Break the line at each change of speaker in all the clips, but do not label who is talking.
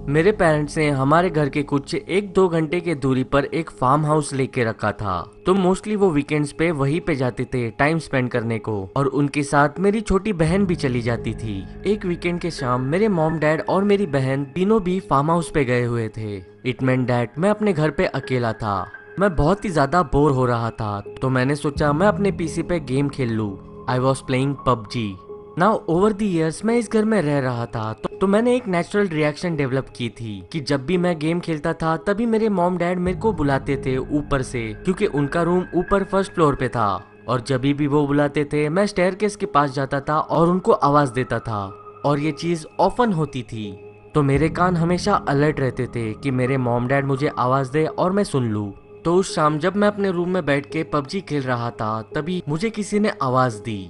मेरे पेरेंट्स ने हमारे घर के कुछ 1-2 घंटे के दूरी पर एक फार्म हाउस लेके रखा था, तो मोस्टली वो वीकेंड्स पे वहीं पे जाते थे टाइम स्पेंड करने को, और उनके साथ मेरी छोटी बहन भी चली जाती थी। एक वीकेंड के शाम मेरे मॉम डैड और मेरी बहन तीनों भी फार्म हाउस पे गए हुए थे। इट मेंट दैट मैं अपने घर पे अकेला था। मैं बहुत ही ज्यादा बोर हो रहा था, तो मैंने सोचा मैं अपने पीसी पे गेम खेल लूं। I was playing PUBG. Now over the years मैं इस घर में रह रहा था, तो मैंने एक नेचुरल रिएक्शन डेवलप की थी कि जब भी मैं गेम खेलता था तभी मेरे मॉम डैड मेरे को बुलाते थे ऊपर से, क्योंकि उनका रूम ऊपर फर्स्ट फ्लोर पे था। और जब भी वो बुलाते थे मैं स्टेयरकेस के पास जाता था और उनको आवाज देता था, और ये चीज ऑफन होती थी। तो मेरे कान हमेशा अलर्ट रहते थे कि मेरे मॉम डैड मुझे आवाज दे और मैं सुन लूं। तो उस शाम जब मैं अपने रूम में बैठ के पबजी खेल रहा था, तभी मुझे किसी ने आवाज दी,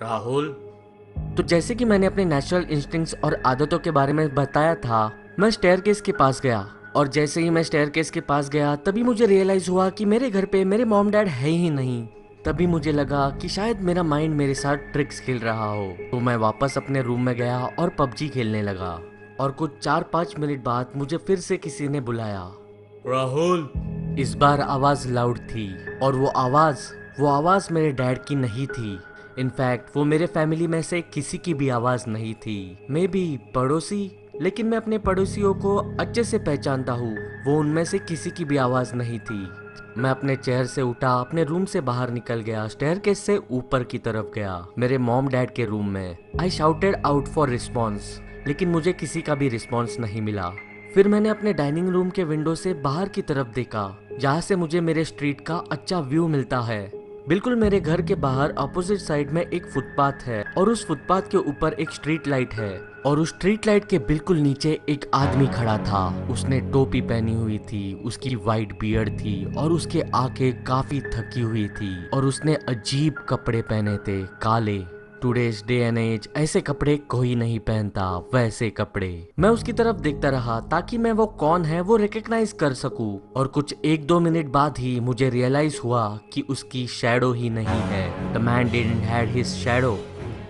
राहुल। तो जैसे कि मैंने अपने नेचुरल इंस्टिंक्ट्स और आदतों के बारे में बताया था, मैं स्टेयरकेस के पास गया, और जैसे ही मैं स्टेयरकेस के पास गया तभी मुझे रियलाइज हुआ कि मेरे घर पे मेरे मॉम डैड है ही नहीं। तभी मुझे लगा कि शायद मेरा माइंड मेरे साथ ट्रिक्स खेल रहा हो। तो मैं वापस अपने रूम में गया और पबजी खेलने लगा, और कुछ 4-5 मिनट बाद मुझे फिर से किसी ने बुलाया, राहुल। इस बार आवाज लाउड थी, और वो आवाज मेरे डैड की नहीं थी। इनफैक्ट वो मेरे फैमिली में से किसी की भी आवाज नहीं थी, मे बी पड़ोसी। लेकिन मैं अपने पड़ोसियों को अच्छे से पहचानता हूँ, वो उनमें से किसी की भी आवाज नहीं थी। मैं अपने चेयर से उठा, अपने रूम से बाहर निकल गया, स्टेयरकेस से ऊपर की तरफ गया, मेरे मॉम डैड के रूम में। I shouted out for response, लेकिन मुझे किसी का भी रिस्पॉन्स नहीं मिला। फिर मैंने अपने डाइनिंग रूम के विंडो से बाहर की तरफ देखा, जहाँ से मुझे मेरे स्ट्रीट का अच्छा व्यू मिलता है। बिल्कुल मेरे घर के बाहर अपोजिट साइड में एक फुटपाथ है, और उस फुटपाथ के ऊपर एक स्ट्रीट लाइट है, और उस स्ट्रीट लाइट के बिल्कुल नीचे एक आदमी खड़ा था। उसने टोपी पहनी हुई थी, उसकी वाइट बियर्ड थी, और उसके आंखें काफी थकी हुई थी, और उसने अजीब कपड़े पहने थे, काले। टुडेज डे एंड एज ऐसे कपड़े कोई नहीं पहनता, वैसे कपड़े। मैं उसकी तरफ देखता रहा ताकि मैं वो कौन है वो रिकग्नाइज कर सकूं, और कुछ 1-2 मिनट बाद ही मुझे रियलाइज हुआ कि उसकी शैडो ही नहीं है। The man didn't had his shadow.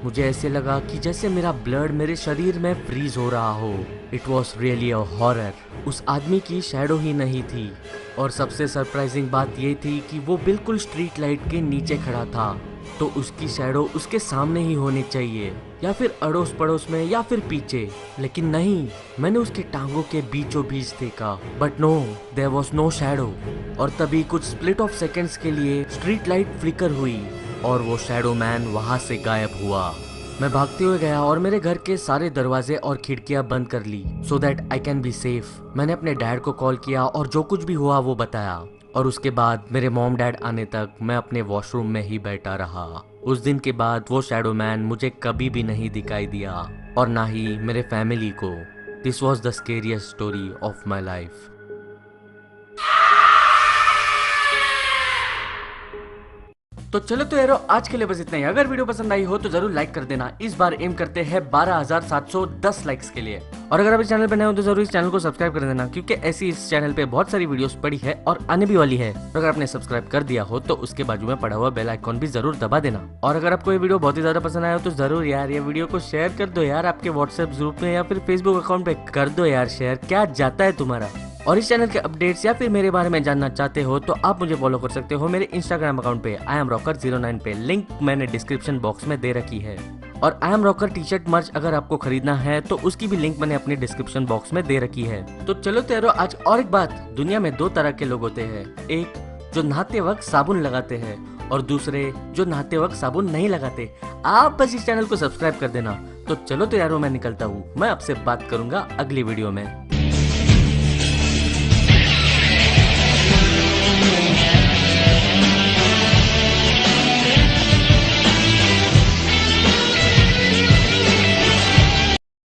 मुझे ऐसे लगा कि जैसे मेरा ब्लड मेरे शरीर में फ्रीज हो रहा हो। It was really a horror. उस आदमी की शैडो ही नहीं थी, और सबसे सरप्राइजिंग बात ये थी कि वो बिल्कुल स्ट्रीट लाइट के नीचे खड़ा था, तो उसकी शैडो उसके सामने ही होनी चाहिए, या फिर अड़ोस पड़ोस में, या फिर पीछे। लेकिन नहीं, मैंने उसके टांगों के बीचों बीच देखा, but no, there was no shadow. और तभी कुछ स्प्लिट ऑफ सेकंड्स के लिए स्ट्रीट लाइट फ्लिकर हुई, और वो शैडो मैन वहां से गायब हुआ। मैं भागते हुए गया और मेरे घर के सारे दरवाजे और खिड़कियां बंद कर ली, so that I can be safe. मैंने अपने डैड को कॉल किया और जो कुछ भी हुआ वो बताया, और उसके बाद मेरे मॉम डैड आने तक मैं अपने वॉशरूम में ही बैठा रहा। उस दिन के बाद वो शैडो मैन मुझे कभी भी नहीं दिखाई दिया, और ना ही मेरे फैमिली को। This was the scariest story of my life. तो चलो तो यारो, आज के लिए बस इतना ही। अगर वीडियो पसंद आई हो तो जरूर लाइक कर देना। इस बार एम करते हैं 12,710 लाइक्स के लिए। और अगर आप इस चैनल पर नए हो तो जरूर इस चैनल को सब्सक्राइब कर देना, क्योंकि ऐसी इस चैनल पे बहुत सारी वीडियोस पड़ी है और आने भी वाली है। और अगर आपने सब्सक्राइब कर दिया हो तो उसके बाजू में पड़ा हुआ बेल आइकॉन भी जरूर दबा देना। और अगर आपको ये वीडियो बहुत ही ज्यादा पसंद आया हो तो जरूर यार ये वीडियो को शेयर कर दो यार, आपके व्हाट्सएप ग्रुप में या फिर फेसबुक अकाउंट पे कर दो यार शेयर, क्या जाता है तुम्हारा। और इस चैनल के अपडेट्स या फिर मेरे बारे में जानना चाहते हो तो आप मुझे फॉलो कर सकते हो मेरे इंस्टाग्राम अकाउंट पे IamRocker09 पे, लिंक मैंने डिस्क्रिप्शन बॉक्स में दे रखी है। और I am rocker T shirt मर्च अगर आपको खरीदना है तो उसकी भी लिंक मैंने अपने डिस्क्रिप्शन बॉक्स में दे रखी है। तो चलो तेरो, आज और एक बात, दुनिया में 2 तरह के लोग होते हैं, एक जो नहाते वक्त साबुन लगाते हैं, और दूसरे जो नहाते वक्त साबुन नहीं लगाते। आप बस इस चैनल को सब्सक्राइब कर देना। तो चलो तो यारो, मैं निकलता हूँ, मैं आपसे बात करूंगा अगली वीडियो में।